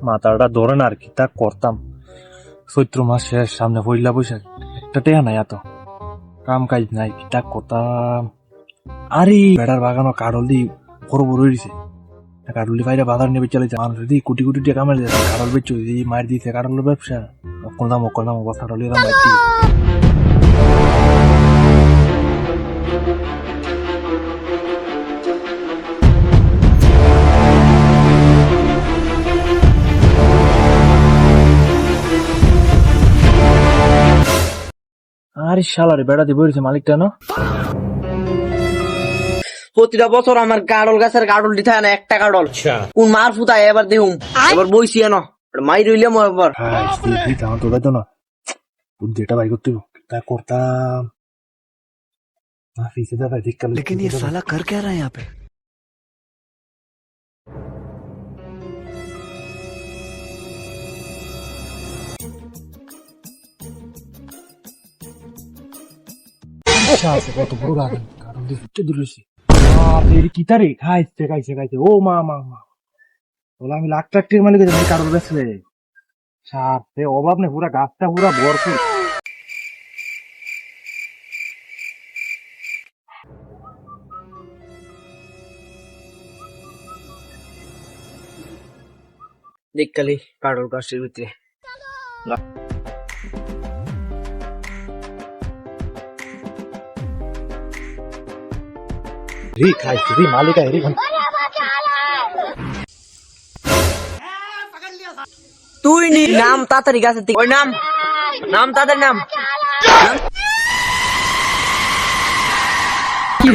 মাথাটা ধরে না আর কি তা করতাম। চৈত্র মাস শেষ, সামনে পয়লা বৈশাখ, একটা টেয়া নাই এত কাম কাজ নাই, কিতা করতাম। আরে বেড়ার বাগানো কাঠল দি বড় বড় হয়েছে, কাঠল দি বাইরে বাজার নেবে চলে যায়, মানুষ দি কোটি কোটি টাকা কামাই যাচ্ছে, কাঠল বেচছে মায়ের দিতে কাঠলের ব্যবসা, অকল দাম অবস্থা টলিয়ে দাম বাইর দিয়ে। আরে শালারে বেড়া দিয়ে বইছে মালিকটা না। প্রতিটা বছর আমার গাড়ল গাছের গাড়ল দিতে হয় না, একটা গাড়ল কোন মার ফুতায় এবার দেহুম, এবার বইছি না মাই রইলাম এবার। আমার তো দায়িত্ব না, বুদ্ধিটা বাই করতে তা করতাম। लेकिन ये साला कर क्या रहा है यहाँ पे? কত বড় বাগান, কারণ দিয়ে দূরেছি কিতারে খাইছে ও মা মা মা বলে আমি লাখ লাখ টাকা মালিক কারোর বেসলে সাথে অভাব নেই, পুরা গাছটা পুরা ভরপুর। দেখকালি গাড়ল গাছের ভিতরে রে খাইছে রে মালিক রে। তুই নি নাম তাড়াতাড়ি গাছের থেকে, ওই নাম নাম তাড়াতাড়ি নাম। কি